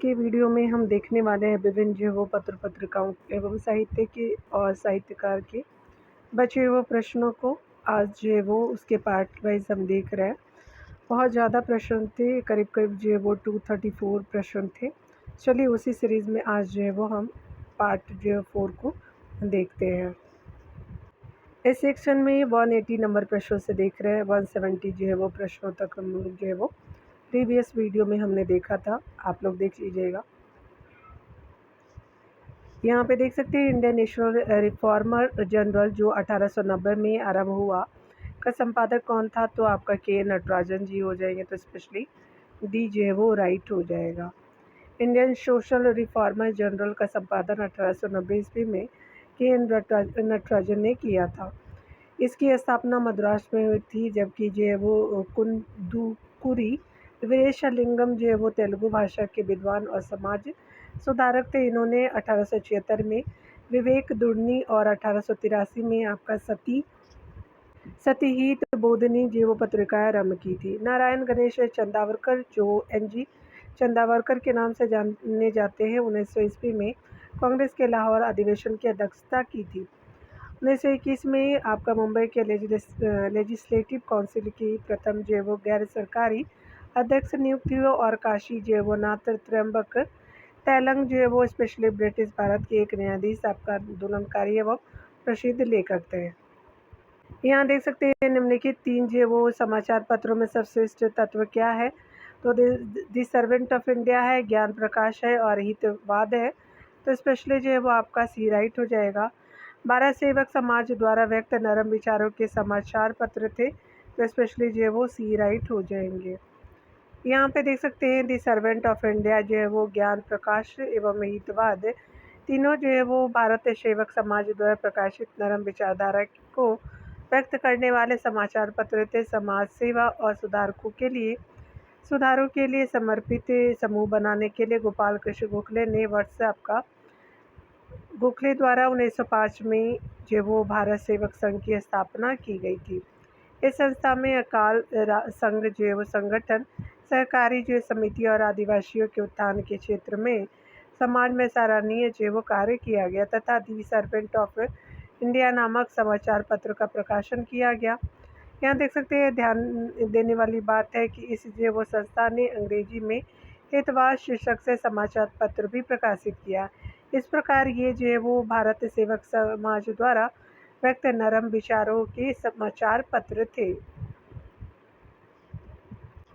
के वीडियो में हम देखने वाले हैं विभिन्न जो है वो पत्रिकाओं एवं साहित्य के और साहित्यकार के बचे हुए प्रश्नों को। आज जो है वो उसके पार्ट वाइज हम देख रहे हैं। बहुत ज़्यादा प्रश्न थे, करीब जो है वो 234 प्रश्न थे। चलिए उसी सीरीज़ में आज जो है वो हम पार्ट जो है 4 को देखते हैं। इस सेक्शन में 180 नंबर प्रश्नों से देख रहे हैं। 170 जो है वो प्रश्नों तक हम लोग जो है वो प्रीवियस वीडियो में हमने देखा था, आप लोग देख लीजिएगा। यहाँ पे देख सकते हैं इंडियन नेशनल रिफॉर्मर जनरल जो 1890 में आरंभ हुआ का संपादक कौन था, तो आपका के नटराजन जी हो जाएंगे, तो स्पेशली डी जो है वो राइट हो जाएगा। इंडियन सोशल रिफॉर्मर जनरल का संपादन 1890 ईस्वी में के नटराजन ने किया था। इसकी स्थापना मद्रास में हुई थी, जबकि जो है वो कुंदुकुरी वीरेशलिंगम जो है वो तेलुगु भाषा के विद्वान और समाज सुधारक थे। इन्होंने 1876 में विवेक दुर्नी और 1883 में आपका सतीहित बोधनी जो वो पत्रिकाएं आरंभ की थी। नारायण गणेश चंदावरकर जो NG चंदावरकर के नाम से जाने जाते हैं, 1900 ईस्वी में कांग्रेस के लाहौर अधिवेशन की अध्यक्षता की थी। 1921 में आपका मुंबई के लेजिस्लेटिव काउंसिल की प्रथम जो है वो गैर सरकारी अध्यक्ष नियुक्त हुए और काशी जो है वो नाथ त्र्यंबक तैलंग जो है वो स्पेशली ब्रिटिश भारत के एक न्यायाधीश आपका आंदोलनकारी एवं प्रसिद्ध लेखक थे। यहाँ देख सकते हैं निम्नलिखित 3 जो है वो समाचार पत्रों में सर्वश्रेष्ठ तत्व क्या है, तो द सर्वेंट ऑफ इंडिया है, ज्ञान प्रकाश है और हितवाद है, तो स्पेशली जो है वो आपका सी राइट हो जाएगा। भारत सेवक समाज द्वारा व्यक्त नरम विचारों के समाचार पत्र थे, तो स्पेशली जो है वो सी राइट हो जाएंगे। यहाँ पे देख सकते हैं द सर्वेंट ऑफ इंडिया जो है वो ज्ञान प्रकाश एवं हितवाद तीनों जो है वो भारत सेवक समाज द्वारा प्रकाशित नरम विचारधारा को व्यक्त करने वाले समाचार पत्र थे। समाज सेवा और सुधारों के लिए समर्पित समूह बनाने के लिए गोपाल कृष्ण गोखले ने गोखले द्वारा 1905 में जो वो भारत सेवक संघ की स्थापना की गई थी। इस संस्था में अकाल संघ जो वो संगठन, सहकारी जो समिति और आदिवासियों के उत्थान के क्षेत्र में समाज में सराहनीय जो वो कार्य किया गया तथा दी सर्वेंट ऑफ इंडिया नामक समाचार पत्र का प्रकाशन किया गया। यहाँ देख सकते हैं ध्यान देने वाली बात है कि इस जो वो संस्था ने अंग्रेजी में हितवाद शीर्षक से समाचार पत्र भी प्रकाशित किया। इस प्रकार ये जो है वो भारत सेवक समाज द्वारा व्यक्त नरम विचारों के समाचार पत्र थे।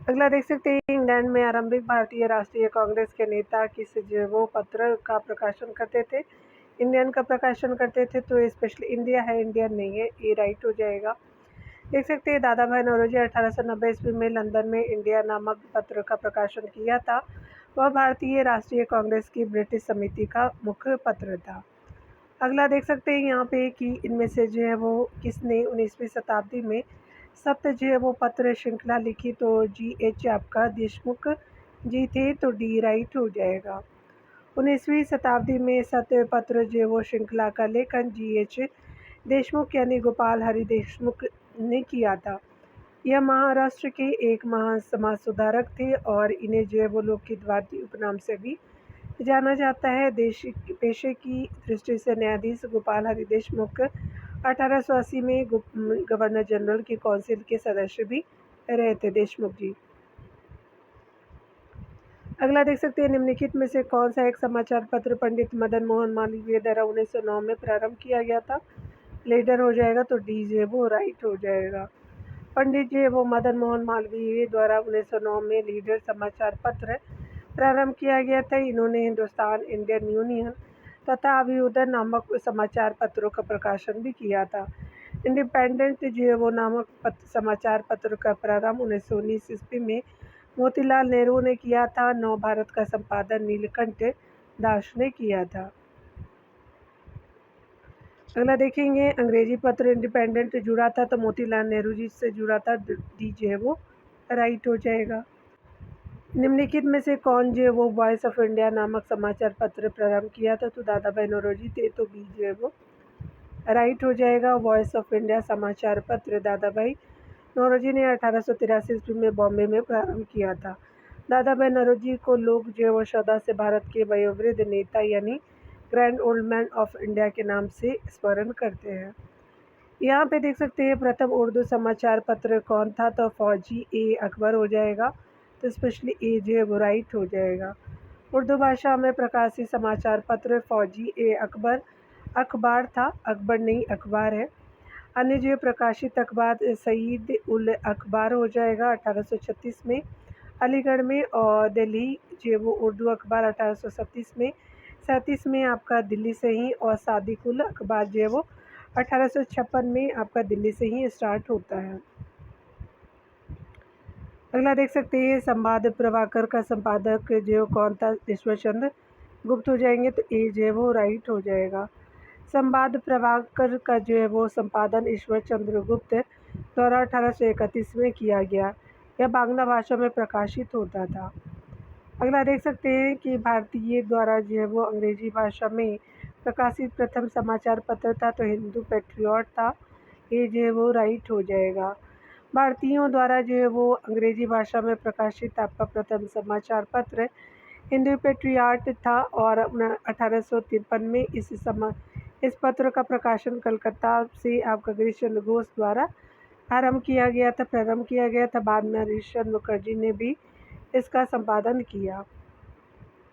अगला देख सकते हैं इंग्लैंड में आरंभिक भारतीय राष्ट्रीय कांग्रेस के नेता किस जो वो पत्र का प्रकाशन करते थे, इंडियन का प्रकाशन करते थे, तो स्पेशली इंडिया है, इंडियन नहीं है, ये राइट हो जाएगा। देख सकते हैं दादा भाई नौरोजी 1890 ईस्वी में लंदन में इंडिया नामक पत्र का प्रकाशन किया था। वह भारतीय राष्ट्रीय कांग्रेस की ब्रिटिश समिति का मुख्य पत्र था। अगला देख सकते हैं यहाँ पे कि इनमें से जो है वो किसने 19वीं शताब्दी में सत्य जो है वो पत्र श्रृंखला लिखी, तो GH आपका देशमुख जी थे, तो डी राइट हो जाएगा। 19वीं शताब्दी में सत्य पत्र जो है वो श्रृंखला का लेखन GH देशमुख यानी गोपाल हरि देशमुख ने किया था। यह महाराष्ट्र के एक महान समाज सुधारक थे और इन्हें जो है वो लोकहितवादी उपनाम से भी जाना जाता है। देश पेशे की दृष्टि से न्यायाधीश गोपाल हरि देशमुख 1880 में गवर्नर जनरल की काउंसिल के सदस्य भी रहे थे देशमुख जी। अगला देख सकते हैं निम्नलिखित में से कौन सा एक समाचार पत्र पंडित मदन मोहन मालवीय द्वारा 1909 में प्रारंभ किया गया था, लीडर हो जाएगा, तो डी जे वो राइट हो जाएगा। पंडित जी वो मदन मोहन मालवीय द्वारा 1909 में लीडर समाचार पत्र प्रारंभ किया गया था। इन्होंने हिंदुस्तान इंडियन यूनियन तथा अभ्युदय नामक समाचार पत्रों का प्रकाशन भी किया था। इंडिपेंडेंट जो है वो नामक समाचार पत्र का प्रारंभ 1919 ईस्वी में मोतीलाल नेहरू ने किया था। नव भारत का संपादन नीलकंठ दास ने किया था। अगला देखेंगे अंग्रेजी पत्र इंडिपेंडेंट जुड़ा था, तो मोतीलाल नेहरू जी से जुड़ा था, डी जो है वो राइट हो जाएगा। निम्नलिखित में से कौन जो है वो वॉइस ऑफ इंडिया नामक समाचार पत्र प्रारंभ किया था, तो दादा भाई नौरोजी थे, तो बी जो है वो राइट हो जाएगा। वॉइस ऑफ इंडिया समाचार पत्र दादा भाई नौरोजी ने 1883 ईस्वी में बॉम्बे में प्रारंभ किया था। दादा भाई नौरोजी को लोग जो है वो श्रद्धा से भारत के वयोवृद्ध नेता यानी grand old man of India के नाम से स्मरण करते हैं। यहाँ पे देख सकते हैं प्रथम उर्दू समाचार पत्र कौन था, तो फौजी ए अकबर हो जाएगा, तो स्पेशली ए जो है वो राइट हो जाएगा। उर्दू भाषा में प्रकाशित समाचार पत्र फौजी ए अकबर अखबार था, अकबर नहीं अखबार है। अन्य जो प्रकाशित अखबार सईद उल अखबार हो जाएगा 1836 में अलीगढ़ में, और दिल्ली जो वो उर्दू अखबार 1837 में आपका दिल्ली से ही, और सादिक उल अखबार जो है वो 1856 में आपका दिल्ली से ही स्टार्ट होता है। अगला देख सकते हैं संवाद प्रभाकर का संपादक जो कौन था, ईश्वर चंद्र गुप्त हो जाएंगे, तो ए जो है वो राइट हो जाएगा। संवाद प्रभाकर का जो है वो संपादन ईश्वर चंद्र गुप्त द्वारा 1831 में किया गया। यह बांग्ला भाषा में प्रकाशित होता था। अगला देख सकते हैं कि भारतीय द्वारा जो है वो अंग्रेजी भाषा में प्रकाशित प्रथम समाचार पत्र था, तो हिंदू पेट्रियट था, ये जो है वो राइट हो जाएगा। भारतीयों द्वारा जो है वो अंग्रेजी भाषा में प्रकाशित आपका प्रथम समाचार पत्र हिंदू पेट्रियट था, और 1853 में इस पत्र का प्रकाशन कलकत्ता से आपका गिरीश चंद्र घोष द्वारा प्रारंभ किया गया था। बाद में हरीश मुखर्जी ने भी इसका संपादन किया।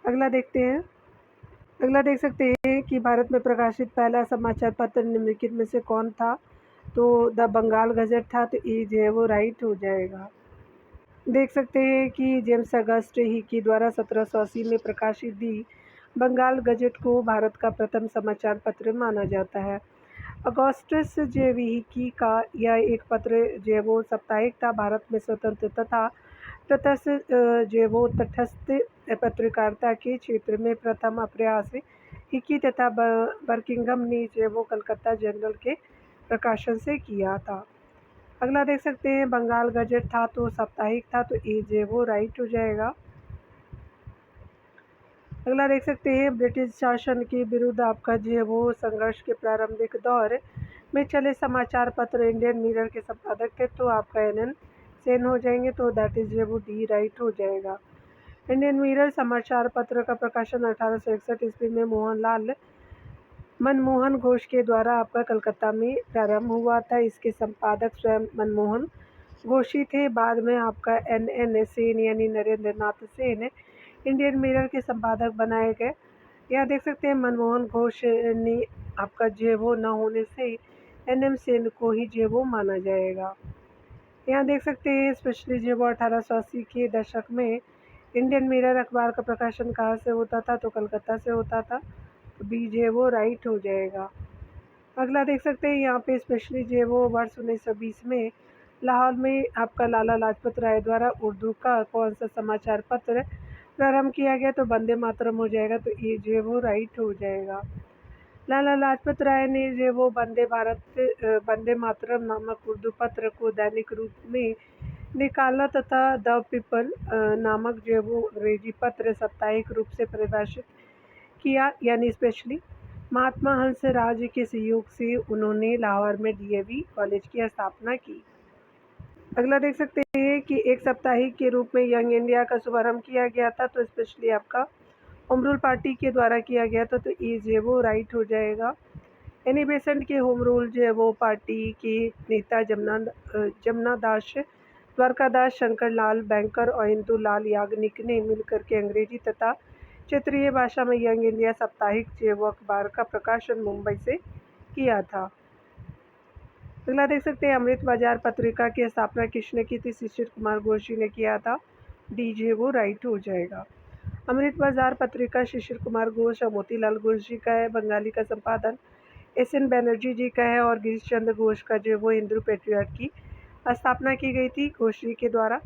अगला देखते हैं। अगला देख सकते हैं कि भारत में प्रकाशित पहला समाचार पत्र निम्नलिखित में से कौन था, तो द बंगाल गजट था, तो ये जो है वो राइट हो जाएगा। देख सकते हैं कि जेम्स अगस्ट हिकी द्वारा 1780 में प्रकाशित दी बंगाल गजट को भारत का प्रथम समाचार पत्र माना जाता है। अगस्टस जे हिकी का यह एक पत्र जो वो साप्ताहिक था। भारत में स्वतंत्रता था तटस्थ जो वो तटस्थ पत्रकारिता के क्षेत्र में प्रथम अप्रयास हिकी तथा बर्किंघम ने जो वो कलकत्ता जर्नल के प्रकाशन से किया था। अगला देख सकते हैं बंगाल गजट था तो साप्ताहिक था, तो ए जो वो राइट हो जाएगा। अगला देख सकते हैं ब्रिटिश शासन के विरुद्ध आपका जो है वो संघर्ष के प्रारंभिक दौर में चले समाचार पत्र इंडियन मिरर के संपादक थे, तो आपका NN सेन हो जाएंगे, तो दैट इज जो वो डी राइट हो जाएगा। इंडियन मिरर समाचार पत्र का प्रकाशन 1861 ईस्वी में मनमोहन घोष के द्वारा आपका कलकत्ता में प्रारंभ हुआ था। इसके संपादक स्वयं मनमोहन घोष ही थे। बाद में आपका NN सेन यानी नरेंद्र नाथ सेन इंडियन मिरर के संपादक बनाए गए। यहाँ देख सकते हैं मनमोहन घोष ने आपका जो वो न होने से NM सेन को ही जो वो माना जाएगा। यहाँ देख सकते हैं स्पेशली जो वो 1880 के दशक में इंडियन मिरर अखबार का प्रकाशन कहाँ से होता था, तो कलकत्ता से होता था, तो बी जो वो राइट हो जाएगा। अगला देख सकते हैं यहाँ पे स्पेशली जो वो वर्ष 1920 में लाहौर में आपका लाला लाजपत राय द्वारा उर्दू का कौन सा समाचार पत्र प्रारंभ किया गया, तो वंदे मातरम हो जाएगा, तो ये जो है वो राइट हो जाएगा। लाला लाजपत राय ने जो वो वंदे मातरम नामक उर्दू पत्र को दैनिक रूप में निकाला तथा द पीपल नामक जो वो अंग्रेजी पत्र साप्ताहिक रूप से परिभाषित किया, यानी स्पेशली महात्मा हंस राज के सहयोग से उन्होंने लाहौर में DAV कॉलेज की स्थापना की। अगला देख सकते हैं कि एक साप्ताहिक के रूप में यंग इंडिया का शुभारंभ किया गया था, तो स्पेशली आपका होम रूल पार्टी के द्वारा किया गया था, तो ये जो है वो राइट हो जाएगा। एनी बेसेंट के होम रूल जो है वो पार्टी के नेता जमुना दास, द्वारकादास, शंकर लाल बैंकर और इंदु लाल याग्निक ने मिलकर के अंग्रेजी तथा क्षेत्रीय भाषा में यंग इंडिया साप्ताहिक जो वो अखबार का प्रकाशन मुंबई से किया था। अगला देख सकते हैं अमृत बाजार पत्रिका की स्थापना किसने की थी, शिशिर कुमार घोष ने किया था, डी जो वो राइट हो जाएगा। अमृत बाजार पत्रिका शिशिर कुमार घोष और मोतीलाल घोष जी का है। बंगाली का संपादन SN बनर्जी जी का है, और गिरीश चंद्र घोष का जो वो हिंदू पेट्रियट की स्थापना की गई थी घोष जी के द्वारा,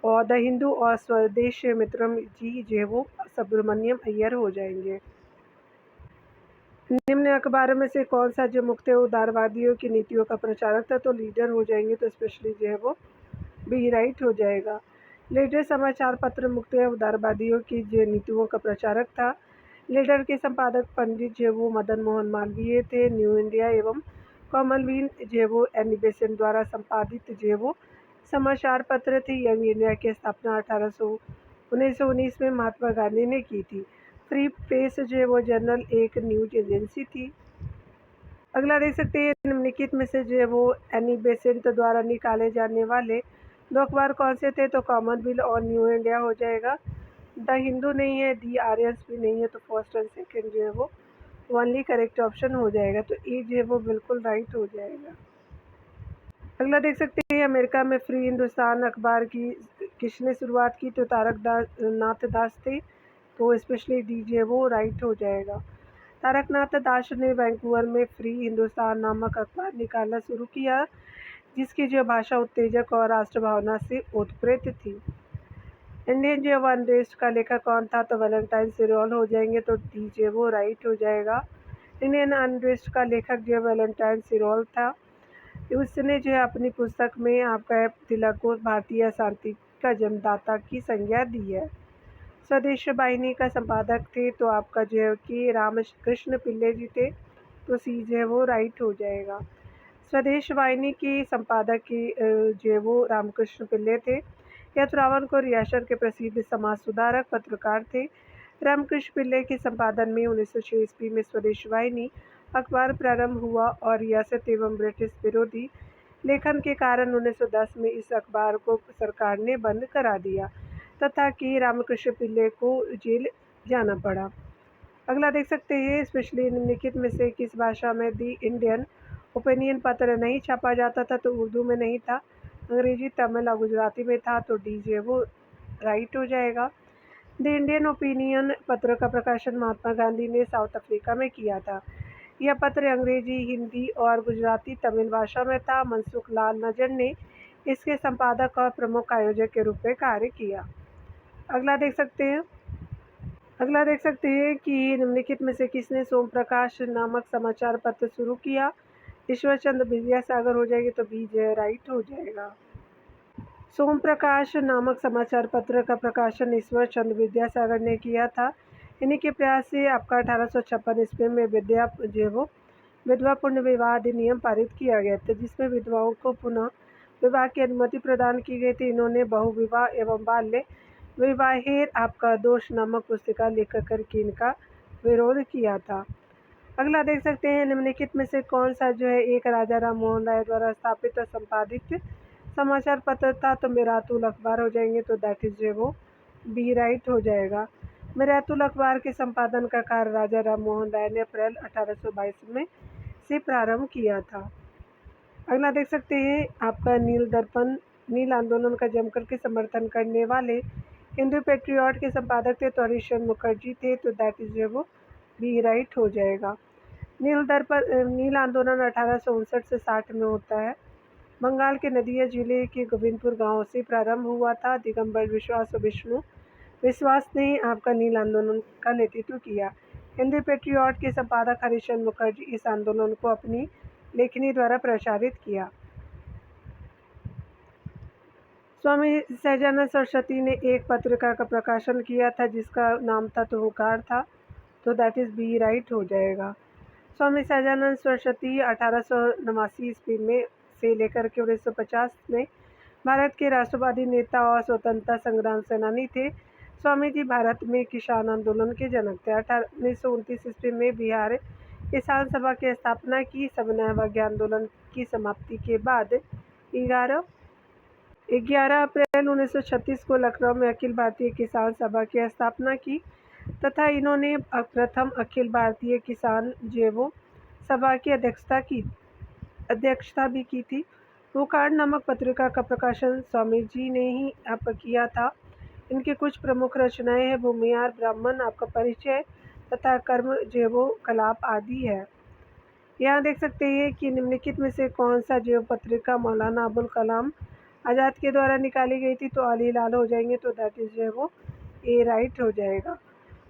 और द हिंदू और स्वदेश मित्रम जी जो वो सुब्रमण्यम अय्यर हो जाएंगे। निम्न अखबारों में से कौन सा जो मुक्त उदारवादियों की नीतियों का प्रचारक था, तो लीडर हो जाएंगे, तो स्पेशली जो है वो बी राइट हो जाएगा। लीडर समाचार पत्र मुक्त उदारवादियों की जो नीतियों का प्रचारक था। लीडर के संपादक पंडित जो वो मदन मोहन मालवीय थे। न्यू इंडिया एवं कॉमनवेल्थ जो वो एनी बेसेंट द्वारा संपादित जो वो समाचार पत्र थे। यंग इंडिया की स्थापना 1919 में महात्मा गांधी ने की थी। फ्री प्रेस जो है वो जर्नल एक न्यूज एजेंसी थी। अगला देख सकते हैं, निम्नलिखित में से जो है वो एनी बेसेंट द्वारा निकाले जाने वाले 2 अखबार कौन से थे? तो कॉमनवेल्थ और न्यू इंडिया हो जाएगा। द हिंदू नहीं है, दी आर्यस भी नहीं है, तो फर्स्ट एंड सेकेंड जो है वो ओनली करेक्ट ऑप्शन हो जाएगा। तो ए जो है वो बिल्कुल राइट हो जाएगा। अगला देख सकते हैं, अमेरिका में फ्री हिंदुस्तान अखबार की किसने शुरुआत की? तो नाथ दास थे। तो स्पेशली डी जो है वो राइट हो जाएगा। तारकनाथ दास ने वैंकूवर में फ्री हिंदुस्तान नामक अखबार निकालना शुरू किया, जिसकी जो भाषा उत्तेजक और राष्ट्र भावना से ओतप्रोत थी। इंडियन जो अनरेस्ट का लेखक कौन था? तो वैलेंटाइन सिरोल हो जाएंगे। तो डी जो वो राइट हो जाएगा। इंडियन अनरेस्ट का लेखक जो वैलेंटाइन सिरोल था। उसने जो है अपनी पुस्तक में आपका तिलक को भारतीय शांति का जन्मदाता की संज्ञा दी है। स्वदेश वाहिनी का संपादक थे तो आपका जो है कि रामकृष्ण पिल्ले जी थे। तो सी जो है वो राइट हो जाएगा। स्वदेश वाहिनी की संपादक की जो है वो रामकृष्ण पिल्ले थे। यह त्रावणकोर रियासत के प्रसिद्ध समाज सुधारक पत्रकार थे। रामकृष्ण पिल्ले के संपादन में 1906 ईस्वी में स्वदेश वाहिनी अखबार प्रारंभ हुआ और रियासत एवं ब्रिटिश विरोधी लेखन के कारण 1910 में इस अखबार को सरकार ने बंद करा दिया तथा कि रामकृष्ण पिल्ले को जेल जाना पड़ा। अगला देख सकते हैं, स्पेशली निम्नलिखित में से किस भाषा में दी इंडियन ओपिनियन पत्र नहीं छापा जाता था? तो उर्दू में नहीं था, अंग्रेजी, तमिल और गुजराती में था। तो डी जे वो राइट हो जाएगा। द इंडियन ओपिनियन पत्र का प्रकाशन महात्मा गांधी ने साउथ अफ्रीका में किया था। यह पत्र अंग्रेजी, हिंदी और गुजराती तमिल भाषा में था। मनसुख लाल नजर ने इसके संपादक और प्रमुख आयोजक के रूप में कार्य किया। अगला देख सकते हैं कि निम्नलिखित में से किसने सोम प्रकाश नामक समाचार पत्र शुरू किया? ईश्वर चंद्र विद्यासागर हो जाएगी। तो बी जो राइट हो जाएगा। सोम प्रकाश नामक समाचार पत्र का प्रकाशन ईश्वर चंद्र विद्यासागर ने किया था। इन्हीं के प्रयास से आपका 1856 ईस्वी में विधवा पुनः विवाह अधिनियम पारित किया गया था, जिसमें विधवाओं को पुनः विवाह की अनुमति प्रदान की गई थी। इन्होंने बहुविवाह एवं बाल्य विवाहेर आपका दोष नामक पुस्तिका लिख करके इनका विरोध किया था। अगला देख सकते हैं, निम्नलिखित में से कौन सा जो है एक राजा राम मोहन राय द्वारा स्थापित और संपादित समाचार पत्र था? तो मिरातुल अखबार हो जाएंगे। तो दैट इज जो वो बी राइट हो जाएगा। मिरातुल अखबार के संपादन का कार्य राजा राम मोहन राय ने अप्रैल 1822 में से प्रारंभ किया था। अगला देख सकते हैं, आपका नील दर्पण नील आंदोलन का जमकर के समर्थन करने वाले हिंदू पेट्रियट के संपादक थे तो हरिश्चंद्र मुखर्जी थे। तो दैट इज जो वो बी राइट हो जाएगा। नील आंदोलन 1859 से 60 में होता है। बंगाल के नदिया जिले के गोविंदपुर गांव से प्रारंभ हुआ था। दिगंबर विश्वास और विष्णु विश्वास ने आपका नील आंदोलन का नेतृत्व किया। हिंदू पेट्रियट के संपादक हरिश्चंद्र मुखर्जी इस आंदोलन को अपनी लेखनी द्वारा प्रचारित किया। स्वामी सहजानंद सरस्वती ने एक पत्रिका का प्रकाशन किया था जिसका नाम था तो हुकार था। तो दैट इज बी राइट हो जाएगा। स्वामी सहजानंद सरस्वती 1889 ईस्वी में से लेकर के 1950 में भारत के राष्ट्रवादी नेता और स्वतंत्रता संग्राम सेनानी थे। स्वामी जी भारत में किसान आंदोलन के जनक थे। 1929 ईस्वी में बिहार किसान सभा की स्थापना की। सविनय आंदोलन की समाप्ति के बाद 11 अप्रैल 1936 को लखनऊ में अखिल भारतीय किसान सभा की स्थापना की तथा इन्होंने प्रथम अखिल भारतीय किसान जेवो सभा की अध्यक्षता भी की थी। हुकार नामक पत्रिका का प्रकाशन स्वामी जी ने ही किया था। इनके कुछ प्रमुख रचनाएं हैं भूमिहार, ब्राह्मण, आपका परिचय तथा कर्म जेवो कलाप आदि है। यहाँ देख सकते हैं कि निम्नलिखित में से कौन सा जेव पत्रिका मौलाना अबुल कलाम आज़ाद के द्वारा निकाली गई थी? तो अली लाल हो जाएंगे। तो दैट इज जो है वो ए राइट हो जाएगा।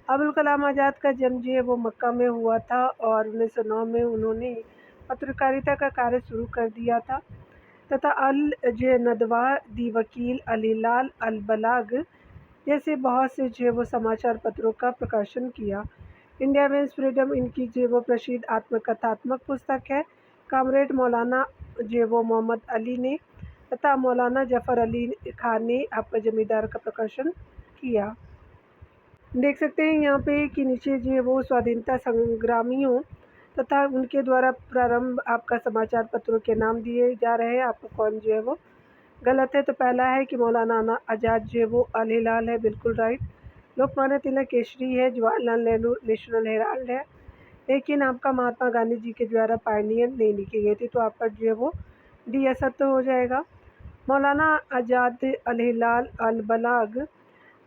अबुल कलाम आज़ाद का जन्म जो है वो मक्का में हुआ था और 1909 में उन्होंने पत्रकारिता का कार्य शुरू कर दिया था तथा अल नदवा, दी वकील, अली लाल, अल बलाग जैसे बहुत से जो वो समाचार पत्रों का प्रकाशन किया। इंडिया मीन्स फ्रीडम इनकी जो वो प्रसिद्ध आत्मकथात्मक पुस्तक है। कामरेड मौलाना जो वो मोहम्मद अली ने तथा मौलाना जफ़र अली खान ने आपका जमींदार का प्रकाशन किया। देख सकते हैं यहाँ पे कि नीचे जो है वो स्वाधीनता संग्रामियों तथा उनके द्वारा प्रारंभ आपका समाचार पत्रों के नाम दिए जा रहे हैं। आपका कौन जो है वो गलत है। तो पहला है कि मौलाना आज़ाद जो है वो अल हिलाल है, बिल्कुल राइट। लोकमान्य तिलक केसरी है, जवाहरलाल नेहरू नेशनल हेराल्ड है, लेकिन आपका महात्मा गांधी जी के द्वारा पायनियर नहीं लिखी गई थी, तो आपका जो है वो डी असत्य हो जाएगा। मौलाना आज़ाद अल हिलाल अल बलाग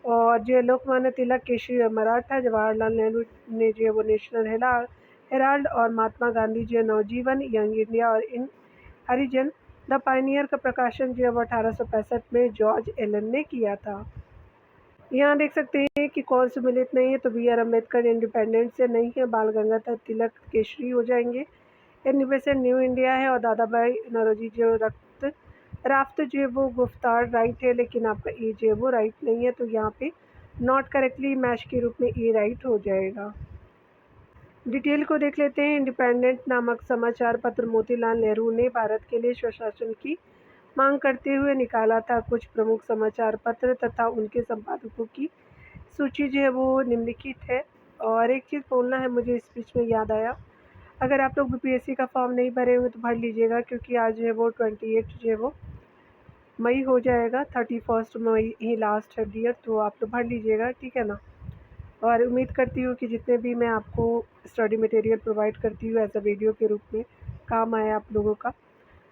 और जो है लोकमान्य तिलक केसरी मराठा, जवाहरलाल नेहरू ने जो है वो नेशनल हेराल्ड और महात्मा गांधी जो है नवजीवन, यंग इंडिया और इन हरिजन द पायनियर का प्रकाशन जो है वो 1865 में जॉर्ज एलन ने किया था। यहाँ देख सकते हैं कि कौन सम्मिलित नहीं है, तो बी आर अम्बेडकर इंडिपेंडेंट से नहीं है, बाल गंगाधर तिलक केसरी हो जाएंगे, एनिवेशन न्यू इंडिया है और दादा भाई नौरोजी जो राफ्त जो है वो गुफ्तार राइट है, लेकिन आपका ए जो है वो राइट नहीं है, तो यहाँ पे नॉट करेक्टली मैच के रूप में ए राइट हो जाएगा। डिटेल को देख लेते हैं। इंडिपेंडेंट नामक समाचार पत्र मोतीलाल नेहरू ने भारत के लिए स्वशासन की मांग करते हुए निकाला था। कुछ प्रमुख समाचार पत्र तथा उनके संपादकों की सूची जो है वो निम्नलिखित है। और एक चीज़ बोलना है मुझे इस बीच में याद आया, अगर आप लोग बीपीएससी का फॉर्म नहीं भरे हुए तो भर लीजिएगा, क्योंकि आज जो है वो 28 जो है वो मई हो जाएगा, 31 मई ही लास्ट है डियर, तो आप लोग भर लीजिएगा, ठीक है ना। और उम्मीद करती हूँ कि जितने भी मैं आपको स्टडी मटेरियल प्रोवाइड करती हूँ एज अ वीडियो के रूप में काम आया आप लोगों का।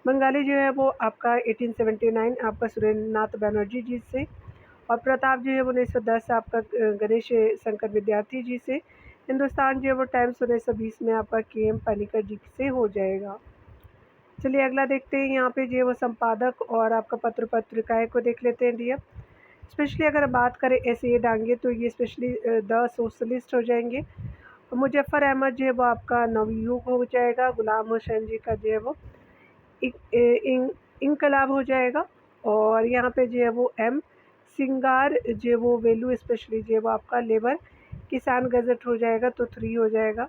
बंगाली जो है वो आपका 1879 आपका सुरेंद्रनाथ बनर्जी जी से, और प्रताप जो है वो 1910 आपका गणेश शंकर विद्यार्थी जी से। हिंदुस्तान जो है वो टाइम्स 1920 में आपका के एम पनिकर जी से हो जाएगा। चलिए अगला देखते हैं। यहाँ पे जो है वो संपादक और आपका पत्रिकाएँ को देख लेते हैं डियर। स्पेशली अगर बात करें एस.ए. डांगे तो ये स्पेशली द सोशलिस्ट हो जाएंगे। मुजफ्फर अहमद जो है वो आपका नवयुग हो जाएगा। गुलाम हुसैन जी का जो है वो इनकलाब हो जाएगा। और यहाँ पे जो है वो एम सिंगार जो है वो वैल्यू स्पेशली जो है वो आपका लेबर किसान गजट हो जाएगा, तो 3 हो जाएगा।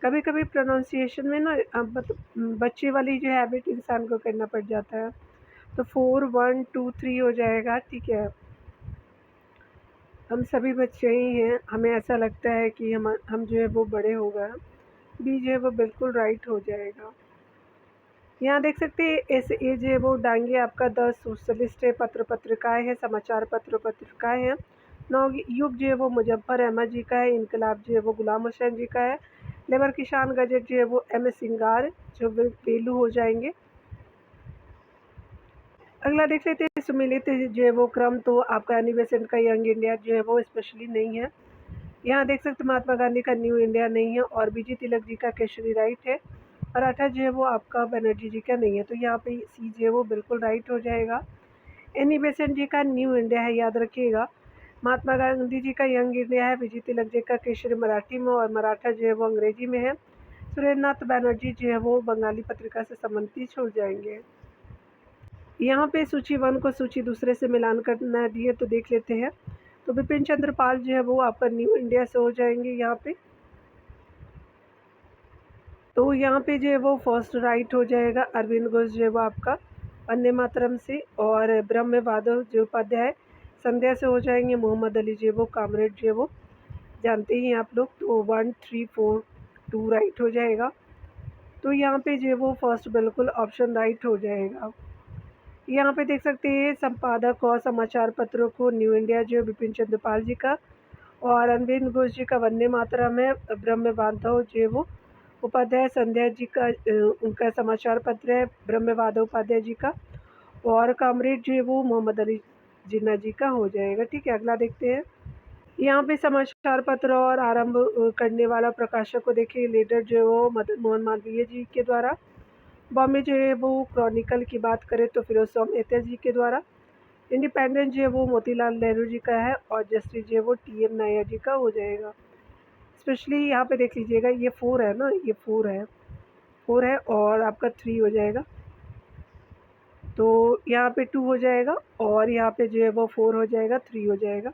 कभी कभी प्रोनाउंसिएशन में ना बच्चे वाली जो हैबिट इंसान को करना पड़ जाता है, तो 4 1 2 3 हो जाएगा, ठीक है। हम सभी बच्चे ही हैं, हमें ऐसा लगता है कि हम जो है वो बड़े हो गए। बी जो है वो बिल्कुल राइट हो जाएगा। यहाँ देख सकते हैं एस.ए. जो है वो डांगे आपका द सोशलिस्ट है, पत्रिकाएँ हैं, समाचार पत्रिकाएँ हैं। नवयुग जो है वो मुजफ्फर अहमद जी का है। इनकलाब जो है वो गुलाम हुसैन जी का है। लेबर किसान गजट जो है वो एम सिंगार जो वेलू हो जाएंगे। अगला देख लेते हैं सुमिलित जो है वो क्रम, तो आपका एनिवेशन का यंग इंडिया जो है वो स्पेशली नहीं है। यहाँ देख सकते महात्मा गांधी का न्यू इंडिया नहीं है, और बीजी तिलक जी का केसरी राइट है। मराठा जो है वो आपका बनर्जी जी का नहीं है, तो यहाँ पे सी जो है वो बिल्कुल राइट हो जाएगा। एनी बेसेंट जी का न्यू इंडिया है, याद रखिएगा। महात्मा गांधी जी का यंग इंडिया है। बीजी तिलक जी का केसरी मराठी में और मराठा जो है वो अंग्रेजी में है। सुरेंद्रनाथ बनर्जी जो है वो बंगाली पत्रिका से संबंधित हो जाएंगे। यहाँ पे सूची 1 को सूची दूसरे से मिलान करना दिए, तो देख लेते हैं। तो बिपिन चंद्र पाल जो है वो आपका न्यू इंडिया से हो जाएंगे यहाँ पे। तो यहाँ पे जो है वो फर्स्ट राइट हो जाएगा। अरविंद घोष जो है वो आपका वंदे मातरम से, और ब्रह्म माधव जो उपाध्याय संध्या से हो जाएंगे। मोहम्मद अली जो है वो कामरेड जो है वो जानते ही हैं आप लोग, तो 1 3 4 2 राइट हो जाएगा। तो यहाँ पे जो है वो फर्स्ट बिल्कुल ऑप्शन राइट हो जाएगा। यहाँ पे देख सकते हैं संपादक और समाचार पत्रों को न्यू इंडिया जो है बिपिन चंद्र पाल जी का, और अरविंद घोष जी का वंदे मातरम है। ब्रह्म माधव जो है वो उपाध्याय संध्या जी का उनका समाचार पत्र है, ब्रह्म माधव उपाध्याय जी का, और कामरेड जो है वो मोहम्मद अली जिन्ना जी का हो जाएगा, ठीक है। अगला देखते हैं। यहाँ पे समाचार पत्र और आरंभ करने वाला प्रकाशक को देखिए। लीडर जो है वो मदन मोहन मालवीय जी के द्वारा। बॉम्बे जो है वो क्रॉनिकल की बात करें तो फिरोज शाह मेहता जी के द्वारा। इंडिपेंडेंट जो है वो मोतीलाल नेहरू जी का है, और जस्टिस जो है वो टी.एम. नायर जी का हो जाएगा। स्पेशली यहाँ पे देख लीजिएगा, ये 4 है ना, ये 4 है और आपका 3 हो जाएगा, तो यहाँ पे 2 हो जाएगा, और यहाँ पे जो है वो 4 हो जाएगा, 3 हो जाएगा।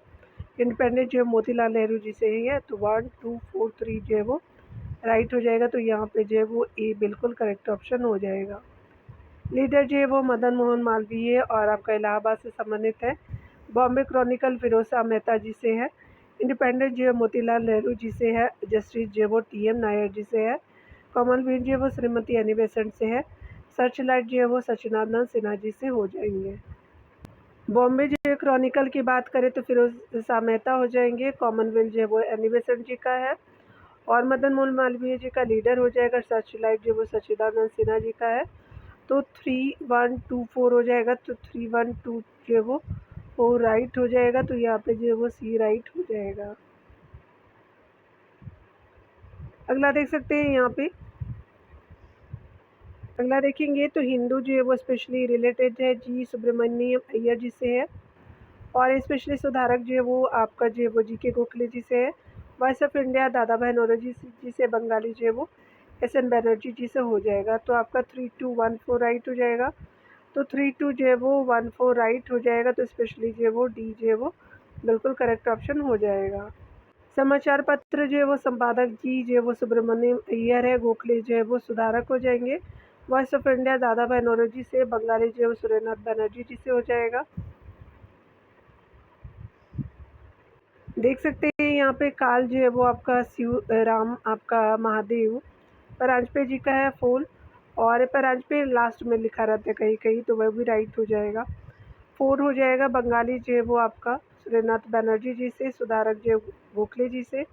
इंडिपेंडेंट जो है मोतीलाल नेहरू जी से ही है, तो 1 2 4 3 जो है वो राइट हो जाएगा, तो यहाँ पे जो है वो ए बिल्कुल करेक्ट ऑप्शन हो जाएगा। लीडर जो है वो मदन मोहन मालवीय और आपका इलाहाबाद से संबंधित है। बॉम्बे क्रॉनिकल फिरोज शाह मेहता जी से है। इंडिपेंडेंट जो है मोतीलाल नेहरू जी से है। जस्टिस जो वो TM नायर जी से है। कॉमनवेल्थ जो है वो श्रीमती एनी बेसेंट से है। सर्च लाइट जो है वो सचिनानंद सिन्हा जी से हो जाएंगे। बॉम्बे जो है क्रॉनिकल की बात करें तो फिरोज शाह मेहता हो जाएंगे। कॉमनवेल्थ जो है वो एनी बेसेंट जी का है और मदन मोहन मालवीय जी का लीडर हो जाएगा। सर्च लाइट जो वो सचिदानंद सिन्हा जी का है। तो 3124 हो जाएगा। तो 312 जो है वो राइट हो जाएगा। तो यहाँ पे जो है वो C राइट हो जाएगा। अगला देख सकते हैं यहाँ पे, अगला देखेंगे तो हिंदू जो है वो स्पेशली रिलेटेड है जी सुब्रमण्यम अय्यर जी से है और स्पेशली सुधारक जो है वो आपका जो है वो GK गोखले जी से है। वॉइस ऑफ इंडिया दादा भाई नौरोजी जी से बंगाली जो है वो SN बनर्जी जी से हो जाएगा। तो आपका 3214 राइट हो जाएगा। तो 32 जो है वो 14 राइट हो जाएगा। तो स्पेशली जो है वो D जो है वो बिल्कुल करेक्ट ऑप्शन हो जाएगा। समाचार पत्र जो है वो संपादक जी जो है वो सुब्रमण्यम अय्यर है। गोखले जो है वो सुधारक हो जाएंगे। वॉइस ऑफ इंडिया दादा भाई नौरोजी से, बंगाली जो है वो सूर्यनाथ बनर्जी जी से हो जाएगा। देख सकते हैं यहाँ पे काल जो है वो आपका शिव राम आपका महादेव परांजपे जी का है फूल और परांजपे लास्ट में लिखा रहता है कहीं कहीं, तो वह भी राइट हो जाएगा। 4 हो जाएगा। बंगाली जो है वो आपका सूर्यनाथ बनर्जी जी से, सुधारक जो है गोखले जी से,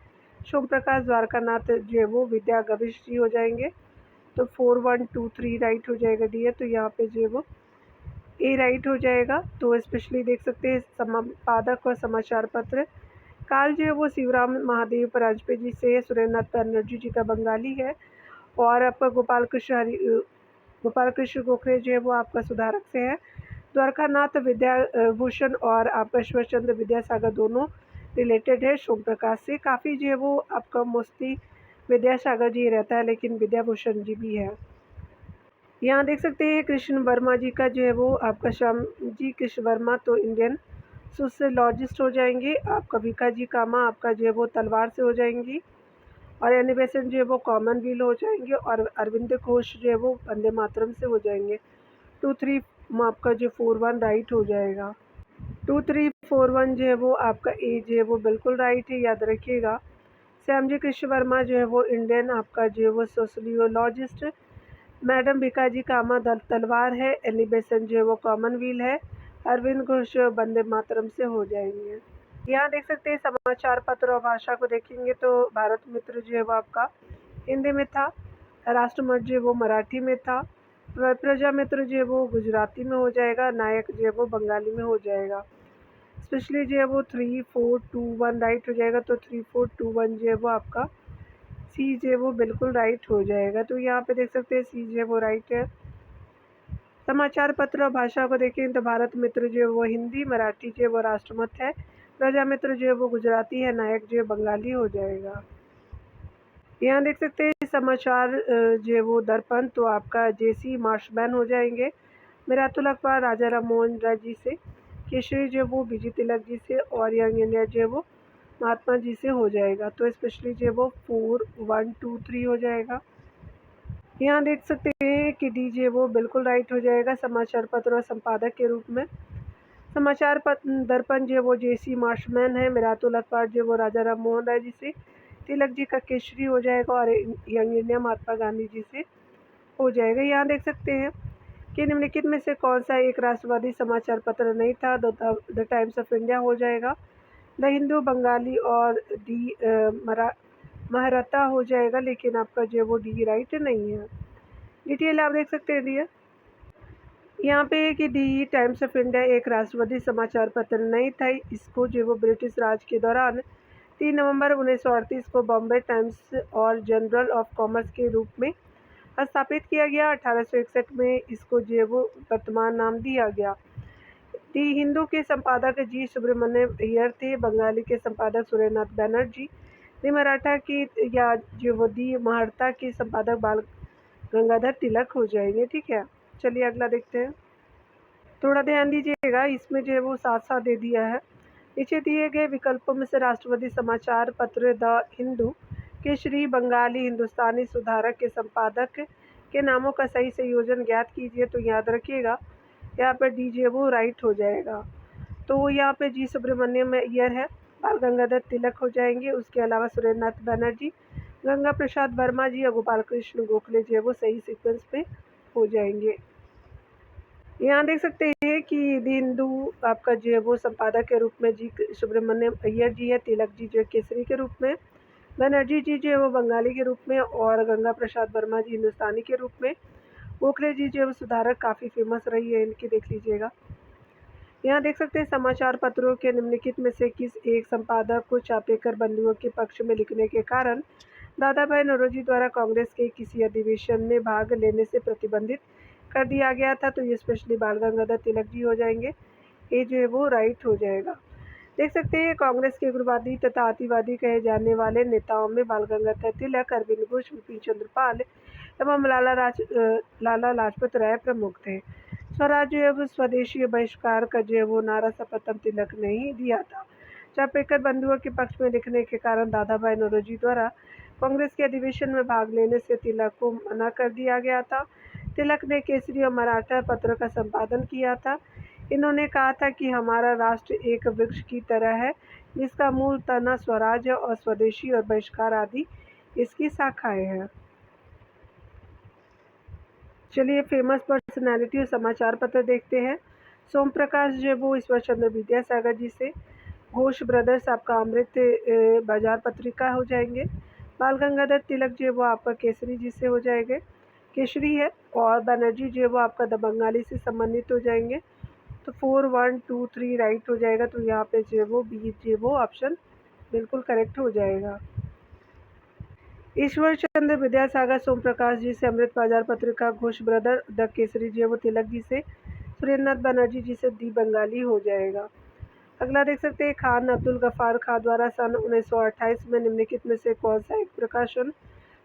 सोम प्रकाश द्वारकानाथ जो है वो विद्या गविश जी हो जाएंगे। तो 4123 राइट हो जाएगा डी। तो यहाँ पे जो है वो A राइट हो जाएगा। तो स्पेशली देख सकते हैं संपादक और समाचार पत्र काल जो है वो शिवराम महादेव परांजपे जी से, सुरेंद्रनाथ बनर्जी जी का बंगाली है और आपका गोपाल कृष्ण गोखले जो है वो आपका सुधारक से है। द्वारकानाथ विद्याभूषण और आपका ईश्वर चंद्र विद्यासागर दोनों रिलेटेड है सोम प्रकाश से। काफ़ी जो है वो आपका मोस्टली विद्यासागर जी रहता है लेकिन विद्याभूषण जी भी है। यहाँ देख सकते हैं कृष्ण वर्मा जी का जो है वो आपका श्याम जी कृष्ण वर्मा तो इंडियन सोशियोलॉजिस्ट हो जाएंगे। आपका भीखा जी कामा आपका जो है वो तलवार से हो जाएंगी और एनी बेसेंट जो है वो कॉमनवेल्थ हो जाएंगे और अरविंद घोष जो है वो वंदे मातरम से हो जाएंगे। 23 आपका जो 41 राइट हो जाएगा। 2341 जो है वो आपका A जो है वो बिल्कुल राइट है, याद रखिएगा। श्याम जी कृष्ण वर्मा जो है वो इंडियन आपका जो है वो सोशियोलॉजिस्ट। मैडम भिकाजी कामा तलवार है। एनी बेसेंट जो है वो कॉमनवेल्थ है। अरविंद घोष वंदे मातरम से हो जाएंगे। यहाँ देख सकते हैं समाचार पत्र और भाषा को देखेंगे तो भारत मित्र जो है वो आपका हिंदी में था। राष्ट्रमत जो है वो मराठी में था। प्रजा मित्र जो है वो गुजराती में हो जाएगा। नायक जो है वो बंगाली में हो जाएगा। स्पेशली जो है वो 3421 राइट हो जाएगा। तो 3421 जो है वो आपका C जो है वो बिल्कुल राइट हो जाएगा। तो यहाँ पे देख सकते हैं C जो है वो राइट है। समाचार पत्र और भाषा को देखें तो भारत मित्र जो है वो हिंदी, मराठी जो है वो राष्ट्रमत है, प्रजा मित्र जो है वो गुजराती है, नायक जो है बंगाली हो जाएगा। यहाँ देख सकते हैं समाचार जो है वो दर्पण तो आपका JC मार्शमैन हो जाएंगे। मिरातुल अखबार राजा राम मोहन राय जी से, केशरी जो है वो BG तिलक जी से और यंग इंडिया जो है वो महात्मा जी से हो जाएगा। तो स्पेशली जो है वो 4123 हो जाएगा। यहाँ देख सकते हैं कि D जो है वो बिल्कुल राइट हो जाएगा समाचार पत्र और संपादक के रूप में। समाचार पत्र दर्पण जो है वो JC मार्शमैन है। मिरातुल अखबार जो है वो राजा राम मोहन राय जी से, तिलक जी का केशरी हो जाएगा और यंग इंडिया महात्मा गांधी जी से हो जाएगा। यहाँ देख सकते हैं कि निम्नलिखित में से कौन सा एक राष्ट्रवादी समाचार पत्र नहीं था। द टाइम्स ऑफ इंडिया हो जाएगा। द हिंदू बंगाली और दी महारता हो जाएगा लेकिन आपका जो है वो D राइट नहीं है। डिटेल आप देख सकते हैं डियर। यहाँ पे कि दी टाइम्स ऑफ इंडिया एक राष्ट्रवादी समाचार पत्र नहीं था। इसको जो वो ब्रिटिश राज के दौरान 3 नवंबर 1938 को बॉम्बे टाइम्स और जर्नल ऑफ कॉमर्स के रूप में स्थापित किया गया। 1861 में इसको जो वो वर्तमान नाम दिया गया। दी हिंदू के संपादक G सुब्रमण्यम अय्यर थे। बंगाली के संपादक सुरेंद्रनाथ बनर्जी। दी मराठा की या जो वो दी महारता के संपादक बाल गंगाधर तिलक हो जाएंगे। ठीक है, चलिए अगला देखते हैं। थोड़ा ध्यान दीजिएगा, इसमें जो है वो साथ साथ दे दिया है। नीचे दिए गए विकल्पों में से राष्ट्रवादी समाचार पत्र द हिंदू के श्री बंगाली हिंदुस्तानी सुधारक के संपादक के नामों का सही संयोजन ज्ञात कीजिए। तो याद रखिएगा यहाँ पर D जो है वो राइट हो जाएगा। तो यहाँ पे जी सुब्रमण्यम अय्यर है, बाल गंगाधर तिलक हो जाएंगे। उसके अलावा सुरेंद्रनाथ बनर्जी, गंगा प्रसाद वर्मा जी और गोपाल कृष्ण गोखले जो है वो सही सीक्वेंस पे हो जाएंगे। यहाँ देख सकते हैं कि दी हिंदू आपका जो है वो संपादक के रूप में जी सुब्रमण्यम अय्यर जी है, तिलक जी जो है केसरी के रूप में, बनर्जी जी जो है वो बंगाली के रूप में और गंगा प्रसाद वर्मा जी हिंदुस्तानी के रूप में, गोखले जी जो है वो सुधारक काफ़ी फेमस रही है इनकी, देख लीजिएगा। यहाँ देख सकते हैं समाचार पत्रों के निम्नलिखित में से किस एक संपादक को चापेकर बंधुओं के पक्ष में लिखने के कारण दादा भाई नौरोजी द्वारा कांग्रेस के किसी अधिवेशन में भाग लेने से प्रतिबंधित कर दिया गया था। तो ये स्पेशली बाल गंगाधर तिलक जी हो जाएंगे, ये जो है वो राइट हो जाएगा। देख सकते हैं कांग्रेस के उग्रवादी तथा अतिवादी कहे जाने वाले नेताओं में बाल गंगाधर तिलक, अरविंद घोष, विपिन चंद्र पाल एवं लाला लाजपत राय प्रमुख थे। स्वराज एवं स्वदेशी बहिष्कार का जो है वो नारा सर्वप्रथम तिलक ने ही दिया था। चापेकर बंधुओं के पक्ष में लिखने के कारण दादा भाई नौरोजी द्वारा कांग्रेस के अधिवेशन में भाग लेने से तिलक को मना कर दिया गया था। तिलक ने केसरी और मराठा पत्र का संपादन किया था। इन्होंने कहा था कि हमारा राष्ट्र एक वृक्ष की तरह है जिसका मूल तना स्वराज और स्वदेशी और बहिष्कार आदि इसकी शाखाएं हैं। चलिए फेमस पर्सनैलिटी और समाचार पत्र देखते हैं। सोम प्रकाश जो वो ईश्वर चंद्र विद्यासागर जी से, घोष ब्रदर्स आपका अमृत बाजार पत्रिका हो जाएंगे। बाल गंगाधर तिलक जो वो आपका केसरी जी से हो जाएंगे, केसरी है, और बनर्जी जो वो आपका द बंगाली से संबंधित हो जाएंगे। तो 4, 1, 2, 3 राइट हो जाएगा। तो यहाँ पे जो वो बी जो वो ऑप्शन बिल्कुल करेक्ट हो जाएगा। ईश्वर चंद्र विद्यासागर सोम प्रकाश जी से अमृत बाजार पत्रिका, घोष ब्रदर द केसरी जी वो तिलक जी से, सुरेंद्रनाथ बनर्जी जी से दी बंगाली हो जाएगा। अगला देख सकते हैं खान अब्दुल गफ्फार खान द्वारा सन 1928 में निम्नलिखित में से कौन सा एक प्रकाशन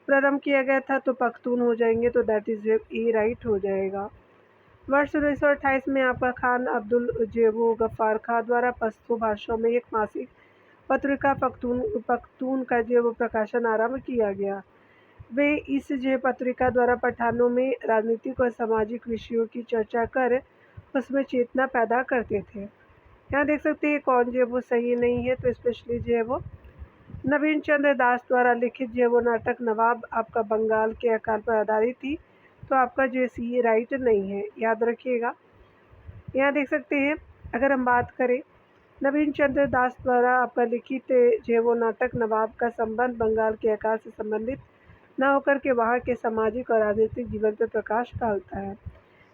प्रारंभ किया गया था। तो पख्तून हो जाएंगे। तो दैट इज ए राइट हो जाएगा। वर्ष 1928 में आपका खान अब्दुल जेबू गफ्फार खान द्वारा पश्तो भाषाओं में एक मासिक पत्रिका पख्तून का जो प्रकाशन आरंभ किया गया। वे इस जो पत्रिका द्वारा पठानों में राजनीतिक और सामाजिक विषयों की चर्चा कर उसमें चेतना पैदा करते थे। यहाँ देख सकते हैं कौन जो वो सही नहीं है। तो स्पेशली जो है वो नवीन चंद्र दास द्वारा लिखित जो वो नाटक नवाब आपका बंगाल के अकाल पर आधारित थी। तो आपका जो सी राइट नहीं है, याद रखिएगा। यहाँ देख सकते हैं अगर हम बात करें नवीन चंद्र दास द्वारा आपका लिखित जो वो नाटक नवाब का संबंध बंगाल के अकाल से संबंधित न होकर के वहाँ के सामाजिक और राजनीतिक जीवन पर प्रकाश डालता है।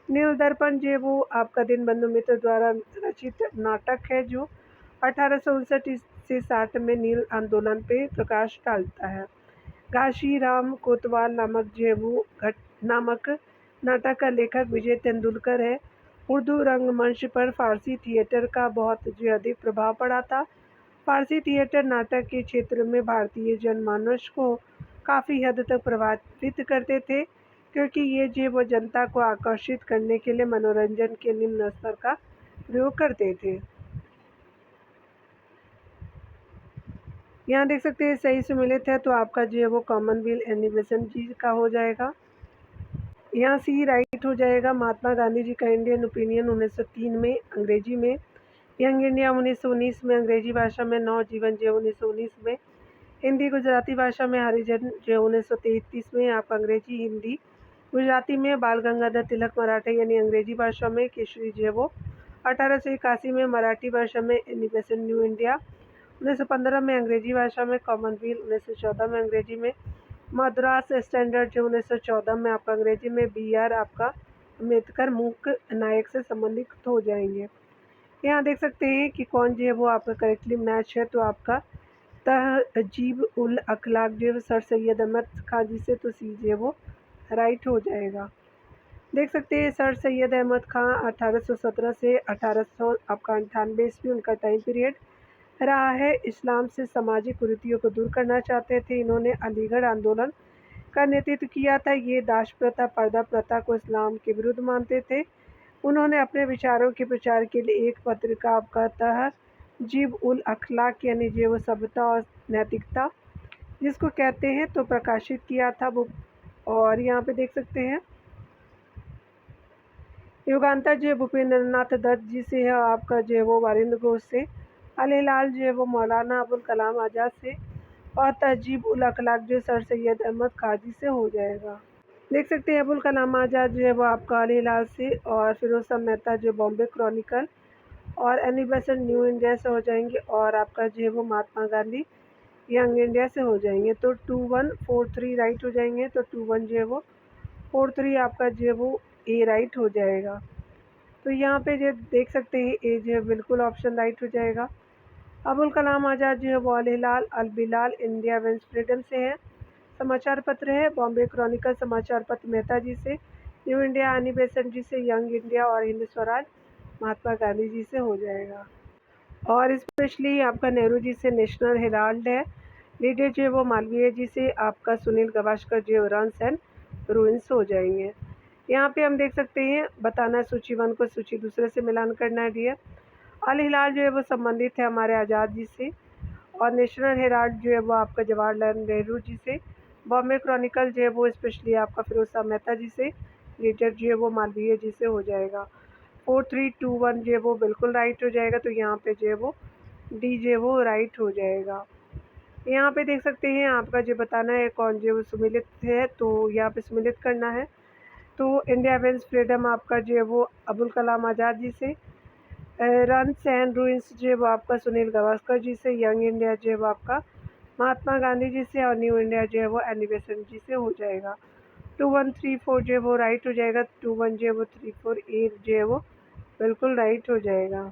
नील दर्पण जो वो आपका दीनबंधु मित्र द्वारा रचित नाटक है जो 1859 से 60 में नील आंदोलन पे प्रकाश डालता है। घाशीराम कोतवाल नामक नाटक का लेखक विजय तेंदुलकर है। उर्दू रंगमंच पर फारसी थिएटर का बहुत जो अधिक प्रभाव पड़ा था। फारसी थिएटर नाटक के क्षेत्र में भारतीय जनमानस को काफ़ी हद तक प्रभावित करते थे, क्योंकि ये जो वो जनता को आकर्षित करने के लिए मनोरंजन के निम्न स्तर का प्रयोग करते थे। यहाँ देख सकते हैं सही सुमेलित है। तो आपका जो है वो कॉमनवेल्थ एनिमेशन जी का हो जाएगा। यहाँ सी राइट हो जाएगा। महात्मा गांधी जी का इंडियन ओपिनियन 1903 में अंग्रेजी में, यंग इंडिया 1919 में अंग्रेजी भाषा में, नव जीवन जो 1919 में, हिंदी गुजराती भाषा में, हरिजन जो 1933 में, आप अंग्रेजी हिंदी गुजराती में, बाल गंगाधर तिलक मराठी यानी अंग्रेजी भाषा में, केसरी जो वो 1881 में मराठी भाषा में, एनिमेशन न्यू इंडिया 1915 में अंग्रेजी भाषा में, कॉमनवेल्थ 1914 में अंग्रेजी में, मद्रास स्टैंडर्ड जो 1914 में आपका अंग्रेजी में, BR आपका अम्बेडकर मूक नायक से संबंधित हो जाएंगे। यहाँ देख सकते हैं कि कौन जो है वो आपका करेक्टली मैच है। तो आपका तहजीब उल अखलाक जो सर सैयद अहमद खान जी से, तो सी जो वो राइट हो जाएगा। देख सकते हैं सर सैयद अहमद खान 1817 से 1800 आपका 98 ईस्वी उनका टाइम पीरियड रहा है। इस्लाम से सामाजिक कुरीतियों को दूर करना चाहते थे। इन्होंने अलीगढ़ आंदोलन का नेतृत्व किया था। ये दाश प्रथा, पर्दा प्रथा को इस्लाम के विरुद्ध मानते थे। उन्होंने अपने विचारों के प्रचार के लिए एक पत्रिका आपका तहजीब उल अखलाक यानी जो सभ्यता और नैतिकता जिसको कहते हैं तो प्रकाशित किया था वो। और यहाँ पे देख सकते हैं युगांतर जो है भूपेंद्रनाथ दत्त जी से है, आपका जो है वो वारिंद घोष से। अल हिलाल जो है वो मौलाना अबुल कलाम आज़ाद से। और तहजीब उल अखलाक जो सर सैयद अहमद काजी से हो जाएगा। देख सकते हैं अबुल कलाम आज़ाद जो है वो आपका अल हिलाल से, और फिरोज शाह मेहता जो बॉम्बे क्रॉनिकल और एनिवर्सरी न्यू इंडिया से हो जाएंगे, और आपका जो है वो महात्मा गांधी यंग इंडिया से हो जाएंगे। तो 2143 राइट हो जाएंगे। तो 21 जो है वो 43 आपका जो है वो ए राइट हो जाएगा। तो यहाँ पे जो देख सकते हैं ए जो है बिल्कुल ऑप्शन राइट हो जाएगा। अबुल कलाम आज़ाद जो है वो अल हिलाल अल बिलाल इंडिया वेंस फ्रीडम से है, समाचार पत्र है। बॉम्बे क्रॉनिकल समाचार पत्र मेहता जी से। न्यू इंडिया अनी बेसेंट जी से। यंग इंडिया और हिंद स्वराज महात्मा गांधी जी से हो जाएगा। और स्पेशली आपका नेहरू जी से नेशनल हेराल्ड है। लीडर जो है वो मालवीय जी से, आपका सुनील गावस्कर जो रन्स एंड रूइंस हो जाएंगे। यहाँ पे हम देख सकते हैं बताना सूची 1 को सूची दूसरे से मिलान करना है डियर। अल हिलाल जो है वो संबंधित है हमारे आज़ाद जी से, और नेशनल हेराल्ड जो है वो आपका जवाहरलाल नेहरू जी से। बॉम्बे क्रॉनिकल जो है वो स्पेशली आपका फिरोज शाह मेहता जी से। लीडर जो है वो मालवीय जी से हो जाएगा। 4321 जो है वो बिल्कुल राइट हो जाएगा। तो यहाँ पे जो है वो डी जो है वो राइट हो जाएगा। यहाँ पे देख सकते हैं आपका जो बताना है कौन जो है सम्मिलित है, तो यहाँ पे सम्मिलित करना है। तो इंडिया विंस फ्रीडम आपका जो है वो अबुल कलाम आज़ाद जी से। रन्स एंड रूइंस जो है वो आपका सुनील गावस्कर जी से। यंग इंडिया जो है वो आपका महात्मा गांधी जी से। और न्यू इंडिया जो है वो एनी बेसेंट जी से हो जाएगा। 2134 जो है वो राइट हो जाएगा। 21 जो है वो 348 जो है वो बिल्कुल राइट हो जाएगा।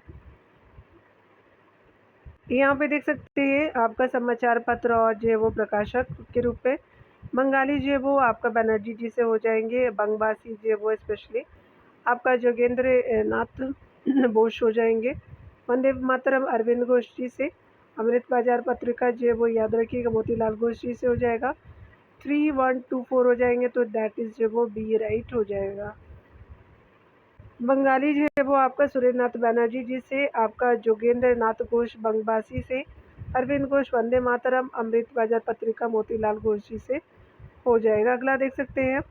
यहाँ पे देख सकते हैं आपका समाचार पत्र और जो है वो प्रकाशक के रूप में बंगाली जो है वो आपका बनर्जी जी से हो जाएंगे। बंगवासी जो है वो स्पेशली आपका जोगेंद्र नाथ बोस हो जाएंगे। वंदे मातरम अरविंद घोष जी से। अमृत बाजार पत्रिका जो है वो याद रखिएगा मोतीलाल घोष जी से हो जाएगा। 3124 हो जाएंगे। तो दैट इज़ जो वो बी राइट हो जाएगा। बंगाली जो है वो आपका सुरेंद्रनाथ बनर्जी जी से। आपका जोगेंद्र नाथ घोष बंगवासी से। अरविंद घोष वंदे मातरम अमृत बाजार पत्रिका मोतीलाल घोष जी से हो जाएगा। अगला देख सकते हैं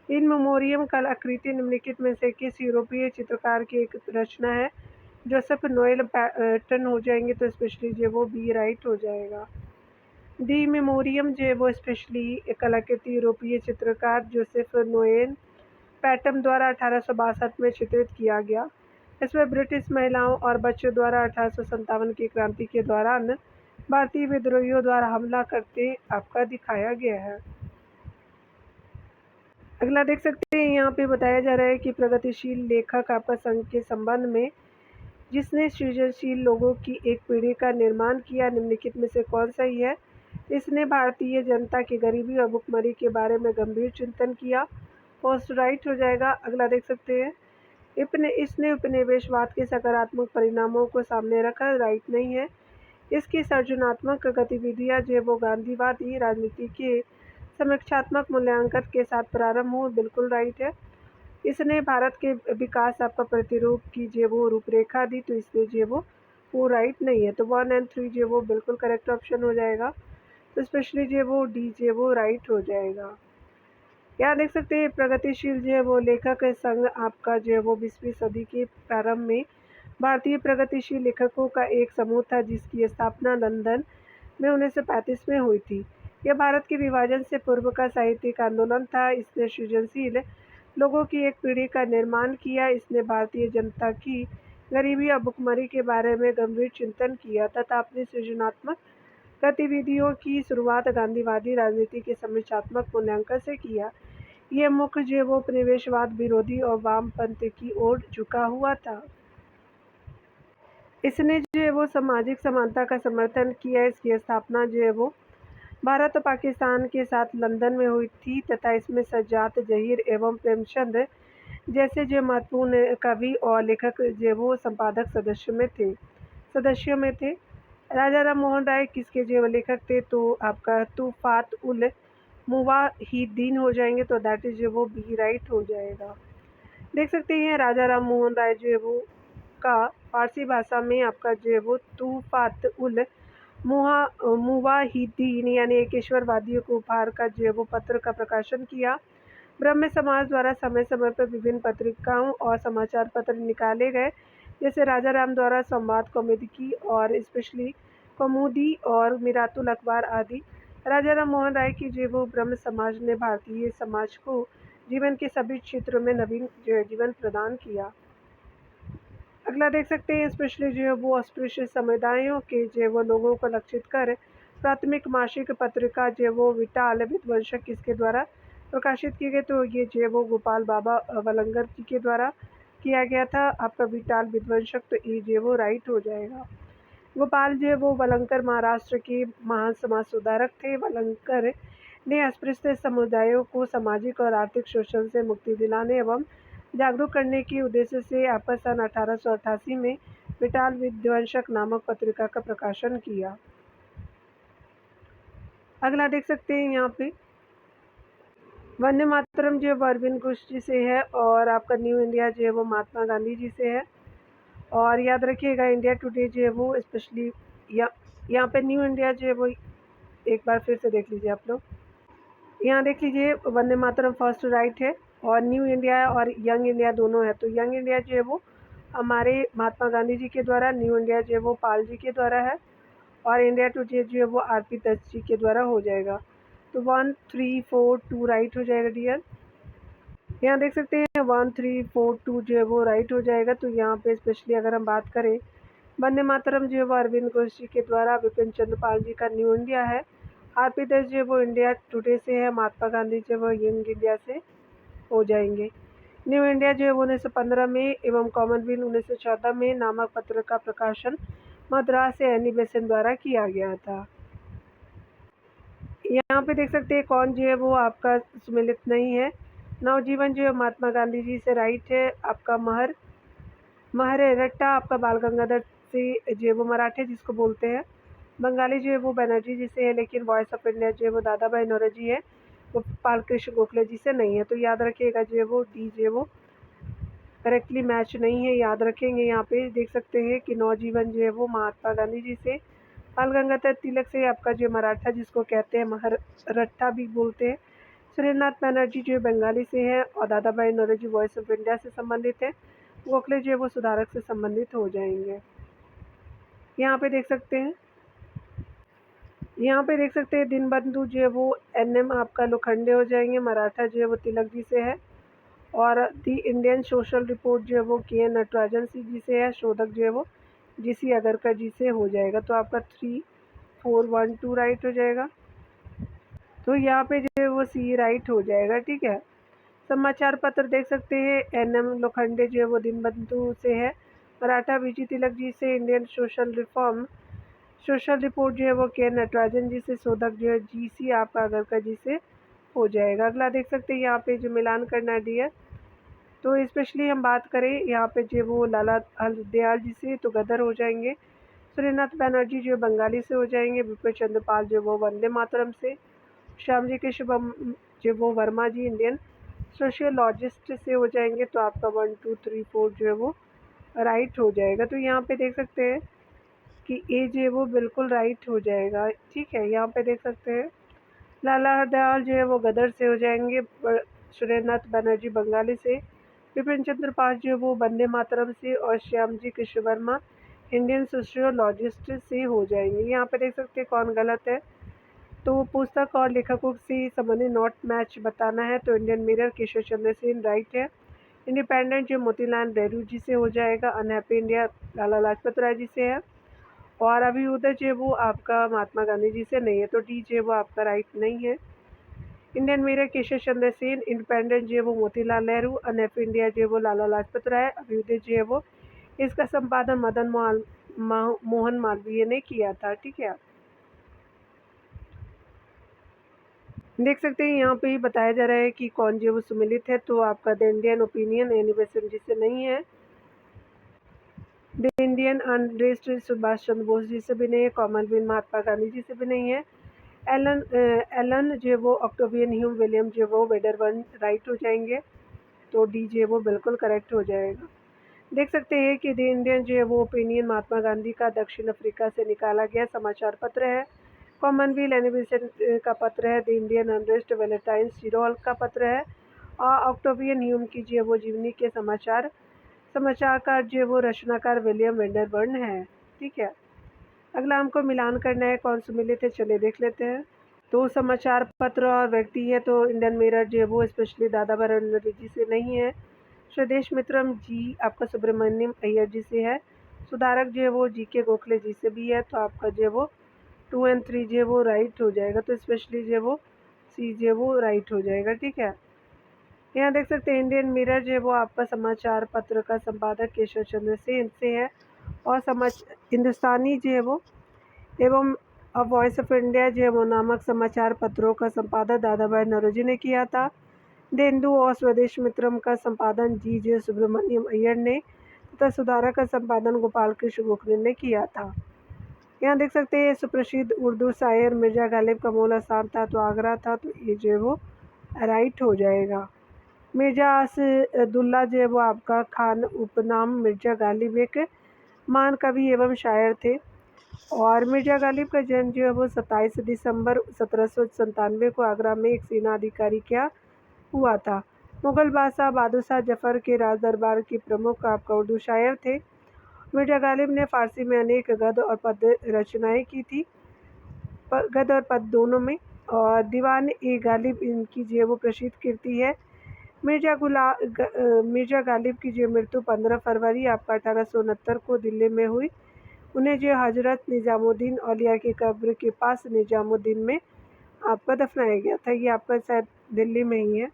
इन मेमोरियम कलाकृति निम्नलिखित में से किस यूरोपीय चित्रकार की एक रचना है। जोसेफ नोएल पैटर्न हो जाएंगे। तो स्पेशली जो वो बी राइट हो जाएगा। दी मेमोरियम जो है वो स्पेशली कलाकृति यूरोपीय चित्रकार जोसेफ नोएल पैटम द्वारा 1862 में चित्रित किया गया। इसमें ब्रिटिश महिलाओं और बच्चों द्वारा 1857 की क्रांति के दौरान भारतीय विद्रोहियों द्वारा हमला करते आपका दिखाया गया है। अगला देख सकते हैं यहाँ पे बताया जा रहा है कि प्रगतिशील लेखक आपका संघ के संबंध में जिसने सृजनशील लोगों की एक पीढ़ी का निर्माण किया निम्नलिखित में से कौन सही है। इसने भारतीय जनता की गरीबी और भुखमरी के बारे में गंभीर चिंतन किया। फर्स्ट राइट हो जाएगा। अगला देख सकते हैं इसने उपनिवेशवाद के सकारात्मक परिणामों को सामने रखा। राइट नहीं है। इसकी सर्जनात्मक गतिविधियां जो वो गांधीवादी राजनीति के समीक्षात्मक मूल्यांकन के साथ प्रारंभ हुई। बिल्कुल राइट है। इसने भारत के विकास आपका प्रतिरूप की जो वो रूपरेखा दी। तो इसलिए जो वो राइट नहीं है। तो 1 और 3 जो वो बिल्कुल करेक्ट ऑप्शन हो जाएगा। तो स्पेशली जो वो डी जो वो राइट हो जाएगा। यहाँ देख सकते हैं प्रगतिशील जो है वो लेखक संघ आपका जो है वो 20वीं सदी के प्रारंभ में भारतीय प्रगतिशील लेखकों का एक समूह था जिसकी स्थापना लंदन में 1935 में हुई थी। यह भारत के विभाजन से पूर्व का साहित्यिक आंदोलन था। इसने सृजनशील लोगों की एक पीढ़ी का निर्माण किया। इसने भारतीय जनता की गरीबी और भुखमरी के बारे में गंभीर चिंतन किया तथा अपनी सृजनात्मक गतिविधियों की शुरुआत गांधीवादी राजनीति के समीक्षात्मक मूल्यांकन से किया। यह मुख्य जो वो उपनिवेशवाद विरोधी और वामपंथ की ओर झुका हुआ था। इसने जो है वो सामाजिक समानता का समर्थन किया। इसकी स्थापना जो है वो भारत और पाकिस्तान के साथ लंदन में हुई थी तथा इसमें सज्जाद जहीर एवं प्रेमचंद जैसे जो महत्वपूर्ण कवि और लेखक जो वो संपादक सदस्यों में थे। राजा राम मोहन राय किसके जो लेखक थे। तो आपका तूफात उल मुवाहिदीन हो जाएंगे। तो दैट इज जो वो बी राइट हो जाएगा। देख सकते हैं राजा राम मोहन राय जो है वो का फारसी भाषा में आपका जो है वो तूफात उल मुवाहिदीन यानी एक ईश्वरवादियों को उपहार का जो है वो पत्र का प्रकाशन किया। ब्रह्म समाज द्वारा समय समय पर विभिन्न पत्रिकाओं और समाचार पत्र निकाले गए, जैसे राजा राम द्वारा संवाद कौमुदी और स्पेशली कौमुदी और मिरातुल अखबार आदि। राजा राम मोहन राय की जो वो ब्रह्म समाज ने भारतीय समाज को जीवन के सभी क्षेत्रों में नवीन जीवन प्रदान किया। अगला देख सकते हैं, स्पेशली जो है वो अस्पृश्य समुदायों के जो वो लोगों को लक्षित कर प्राथमिक मासिक पत्रिका जो वो विटाल विध्वंसक किसके द्वारा प्रकाशित की गई, तो ये जो वो गोपाल बाबा वलंगर जी के द्वारा किया गया था। आपका विटाल विध्वंसक, तो ये जो वो राइट हो जाएगा। गोपाल जो वो वलंकर महाराष्ट्र के महान समाज सुधारक थे। वलंकर ने अस्पृश्य समुदायों को सामाजिक और आर्थिक शोषण से मुक्ति दिलाने एवं जागरूक करने के उद्देश्य से आपका सन 1888 में विटाल विध्वंसक नामक पत्रिका का प्रकाशन किया। अगला देख सकते हैं यहाँ पे वंदे मातरम जो अरविंद घोष जी से है, और आपका न्यू इंडिया जो है वो महात्मा गांधी जी से है। और याद रखिएगा इंडिया टुडे जो है वो स्पेशली यहाँ पे न्यू इंडिया जो है वो एक बार फिर से देख लीजिए आप लोग। यहाँ देख लीजिए वंदे मातरम फर्स्ट राइट है, और न्यू इंडिया और यंग इंडिया दोनों है। तो यंग इंडिया जो है वो हमारे महात्मा गांधी जी के द्वारा, न्यू इंडिया जो है वो पाल जी के द्वारा है, और इंडिया टुडे जो है वो आरपी दत्त जी के द्वारा हो जाएगा। तो 1 3 4 2 राइट हो जाएगा डियर। यहाँ देख सकते हैं 1 3 4 2 जो है वो राइट हो जाएगा। तो यहाँ पे स्पेशली अगर हम बात करें वंदे मातरम जो है वो अरविंद घोष जी के द्वारा, विपिन चंद्र पाल जी का न्यू इंडिया है, आरपी दत्त जो है वो इंडिया टुडे से है, महात्मा गांधी जो है वो यंग इंडिया से हो जाएंगे। न्यू इंडिया जो है वो 1915 में एवं कॉमनवेल्थ 1914 में नामक पत्र का प्रकाशन मद्रास से एनी बेसेंट द्वारा किया गया था। यहाँ पे देख सकते हैं कौन जो है वो आपका सुमिलित नहीं है। नवजीवन जो है महात्मा गांधी जी से राइट है। आपका महर रट्टा आपका बाल गंगाधर से जो है वो मराठे जिसको बोलते हैं। बंगाली जो है वो बनर्जी जी से है, लेकिन वॉइस ऑफ इंडिया जो है वो दादा भाई नौरोजी है, वो बालकृष्ण गोखले जी से नहीं है। तो याद रखिएगा जो है वो डी जो है वो करेक्टली मैच नहीं है, याद रखेंगे। यहाँ पे देख सकते हैं कि नवजीवन जो है वो महात्मा गांधी जी से, बाल गंगाधर तिलक से आपका जो मराठा जिसको कहते हैं महर रट्टा भी बोलते हैं। सुरेंद्रनाथ बनर्जी जो बंगाली से है, और दादा भाई नौरोजी वॉइस ऑफ इंडिया से संबंधित है। गोखले जो है वो सुधारक से संबंधित हो जाएंगे। यहाँ पे देख सकते हैं दीनबंधु जो है वो एनएम आपका लोखंडे हो जाएंगे। मराठा जो है वो तिलक जी से है, और दी इंडियन सोशल रिपोर्ट जो है वो के एन नटराजन जी से है। शोधक जो है वो जीसी अगरकर जी से हो जाएगा। तो आपका 3 4 1 2 राइट हो जाएगा। तो यहाँ पे जो है वो सी राइट हो जाएगा, ठीक है। समाचार पत्र देख सकते हैं एनएम लोखंडे जो है वो दीनबंधु से है। मराठा बीजी तिलक जी से। इंडियन सोशल रिपोर्ट जो है वो के नटराजन जी से। शोधक जो है जीसी आपका अगरकर जी से हो जाएगा। अगला देख सकते हैं यहाँ पे जो मिलान करना डियर, तो स्पेशली हम बात करें यहाँ पे जो वो लाला हरदयाल जी से, तो गदर हो जाएंगे। सुरेंद्रनाथ बनर्जी जो बंगाली से हो जाएंगे। विपिन चंद्र पाल जो वो वंदे मातरम से। श्याम जी कृष्ण जो वो वर्मा जी इंडियन सोशियोलॉजिस्ट से हो जाएंगे। तो आपका 1 2 3 4 जो है वो राइट हो जाएगा। तो यहाँ पे देख सकते हैं कि ए जो है वो बिल्कुल राइट हो जाएगा, ठीक है। यहाँ पे देख सकते हैं लाला हरदयाल जो है वो गदर से हो जाएंगे। सुरेंद्रनाथ बनर्जी बंगाली से। विपिन चंद्र पाल जो है वो वंदे मातरम से, और श्याम जी कृष्ण वर्मा इंडियन सोशियोलॉजिस्ट से हो जाएंगे। यहाँ पे देख सकते हैं कौन गलत है, तो पुस्तक और लेखकों से संबंधित नोट मैच बताना है। तो Indian mirror Keshav Chandra Sen right है। इंडिपेंडेंट जो मोतीलाल नेहरू जी से हो जाएगा। अनहैप्पी इंडिया लाला लाजपत राय जी से है, और अभियुदय जो है वो आपका महात्मा गांधी जी से नहीं है। तो डी जो है वो आपका राइट नहीं है। Indian mirror Keshav Chandra Sen. Independent जो है वो मोतीलाल नेहरू। अनहैप्पी इंडिया जो है वो लाला लाजपत राय। अभियुदय जो है वो इसका संपादन मदन मोहन मालवीय ने किया था, ठीक है। देख सकते हैं यहाँ पे ही बताया जा रहा है कि कौन जो वो सुमिलित है। तो आपका the Indian opinion Annie Besant ji से नहीं है। The Indian unrest Subhash Chandra Bose ji से भी नहीं है। कॉमनवेल्थ महात्मा गांधी जी से भी नहीं है। एलन जो वो ऑक्टेवियन ह्यूम विलियम जो वो वेडर वन राइट हो जाएंगे। तो डी जो वो बिल्कुल करेक्ट हो जाएगा। देख सकते हैं कि द इंडियन जो है वो ओपिनियन महात्मा गांधी का दक्षिण अफ्रीका से निकाला गया समाचार पत्र है। कॉमनवेल्थ एनी बेसेंट का पत्र है। The Indian unrest Valentine Cyril का पत्र है। ऑक्टेवियन ह्यूम की जो है वो जीवनी के समाचारकार जो है वो रचनाकार विलियम वेंडरबर्न है। ठीक है, अगला हमको मिलान करना है, कौन से मिले थे, चले देख लेते हैं। तो समाचार पत्र और व्यक्ति है तो इंडियन मिरर जो है वो स्पेशली दादा भरण जी से नहीं है। स्वदेश मित्रम जी आपका सुब्रमण्यम अय्यर जी से है। सुधारक जो है वो जी के गोखले जी से भी है, तो आपका जो है वो 2 और 3 जो है वो राइट हो जाएगा। तो स्पेशली जो है वो सी जो है वो राइट हो जाएगा। ठीक है, यहाँ देख सकते हैं इंडियन मिरर जो है वो आपका समाचार पत्र का संपादक केशव चंद्र सेन से है, और हिंदुस्तानी जो है वो एवं अब वॉइस ऑफ इंडिया जो है वो नामक समाचार पत्रों का संपादन दादा भाई नौरोजी ने किया था। द हिंदू और स्वदेश मित्रम का संपादन जी जे सुब्रमण्यम अय्यर ने तथा सुधारक का संपादन गोपाल कृष्ण गोखले ने किया था। यहाँ देख सकते हैं सुप्रसिद्ध उर्दू शायर मिर्जा गालिब का मूल स्थान था तो आगरा था, तो ये जो है वो राइट हो जाएगा। मिर्जा असदुल्ला जो है वो आपका खान उपनाम मिर्जा गालिब एक महान कवि एवं शायर थे, और मिर्जा गालिब का जन्म जो है वो 27 दिसंबर 1797 को आगरा में एक सेना अधिकारी क्या हुआ था। मुगल बादशाह बहादुर शाह जफर के राज दरबार के प्रमुख आपका उर्दू शायर थे। मिर्जा गालिब ने फारसी में अनेक गद्य और पद्य रचनाएं की थी, गद्य और पद्य दोनों में, और दीवान ए गालिब इनकी जो वो प्रसिद्ध कीर्ति है। मिर्जा गालिब की जो मृत्यु 15 फरवरी आपका 1869 को दिल्ली में हुई। उन्हें जो हजरत निज़ामुद्दीन औलिया की कब्र के पास निज़ामुद्दीन में आपका दफनाया गया था। ये आपका शायद दिल्ली में ही है।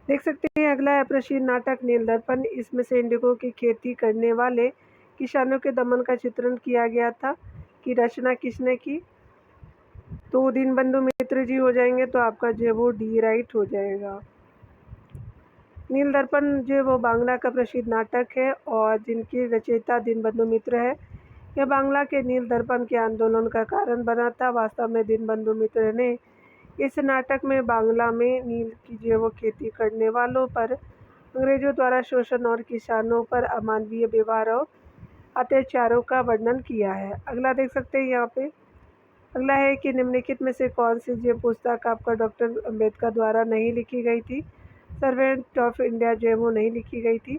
देख सकते हैं अगला है प्रसिद्ध नाटक नीलदर्पण। इसमें से इंडिगो की खेती करने वाले किसानों के दमन का चित्रण किया गया था, कि रचना किसने की। तो दीनबंधु मित्र जी हो जाएंगे, तो आपका जो है वो डी राइट हो जाएगा। नीलदर्पण जो है वो बांग्ला का प्रसिद्ध नाटक है और जिनकी रचयिता दीनबंधु मित्र है। यह बांग्ला के नील दर्पण के आंदोलन का कारण बना था। वास्तव में दीनबंधु मित्र ने इस नाटक में बांग्ला में नील की जो वो खेती करने वालों पर अंग्रेजों द्वारा शोषण और किसानों पर अमानवीय व्यवहार और अत्याचारों का वर्णन किया है। अगला देख सकते हैं यहाँ पे, अगला है कि निम्नलिखित में से कौन सी जो पुस्तक आपका डॉक्टर अम्बेडकर द्वारा नहीं लिखी गई थी। सर्वेंट ऑफ इंडिया जो है वो नहीं लिखी गई थी।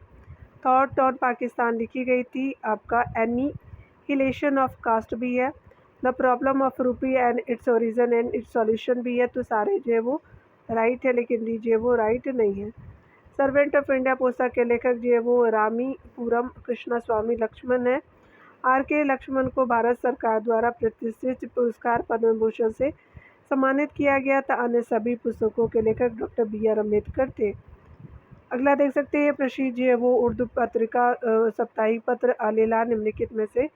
थॉट ऑन पाकिस्तान लिखी गई थी। आपका एनिहिलेशन ऑफ कास्ट भी है। The problem of rupee and its origin and it's solution भी है। तो सारे जो है वो राइट है, लेकिन डी जो है वो राइट नहीं है। सर्वेंट ऑफ इंडिया पुस्तक के लेखक जो है वो रामीपुरम कृष्णा स्वामी लक्ष्मण है। आर के लक्ष्मण को भारत सरकार द्वारा प्रतिष्ठित पुरस्कार पद्म भूषण से सम्मानित किया गया था। अन्य सभी पुस्तकों के लेखक डॉक्टर बी आर अम्बेडकर थे। अगला देख सकते हैं प्रसिद्ध जो है वो उर्दू पत्रिका साप्ताहिक पत्र आलेला निम्नलिखित में से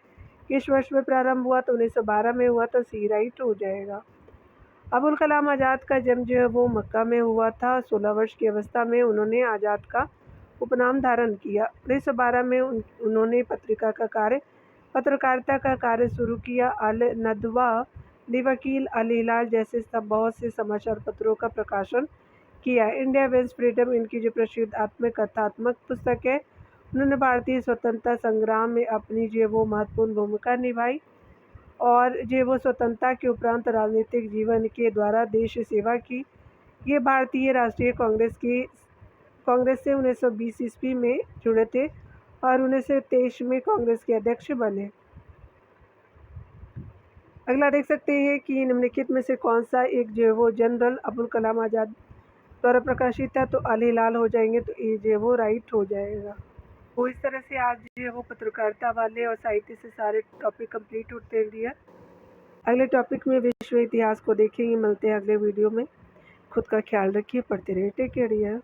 किस वर्ष में प्रारंभ हुआ। तो 1912 में हुआ, तो सी राइट हो जाएगा। अबुल कलाम आज़ाद का जन्म जो है वो मक्का में हुआ था। 16 वर्ष की अवस्था में उन्होंने आज़ाद का उपनाम धारण किया। 1912 में उन्होंने पत्रकारिता का कार्य शुरू किया। अल नदवा, द वकील, अल हिलाल जैसे सब बहुत से समाचार पत्रों का प्रकाशन किया। इंडिया विंस फ्रीडम इनकी जो प्रसिद्ध कथात्मक पुस्तक है। उन्होंने भारतीय स्वतंत्रता संग्राम में अपनी जो वो महत्वपूर्ण भूमिका निभाई, और जो वो स्वतंत्रता के उपरांत राजनीतिक जीवन के द्वारा देश सेवा की। ये भारतीय राष्ट्रीय कांग्रेस से 1920 ईस्वी में जुड़े थे और 1923 में कांग्रेस के अध्यक्ष बने। अगला देख सकते हैं कि निम्नलिखित में से कौन सा एक जो है वो जनरल अबुल कलाम आज़ाद द्वारा प्रकाशित है। तो अल हिलाल हो जाएंगे, तो ये जो है वो राइट हो जाएगा। तो इस तरह से आज जो है वो पत्रकारिता वाले और साहित्य से सारे टॉपिक कंप्लीट होते हैं। अगले टॉपिक में विश्व इतिहास को देखेंगे। मिलते हैं अगले वीडियो में। खुद का ख्याल रखिए, पढ़ते रहिए। Take care.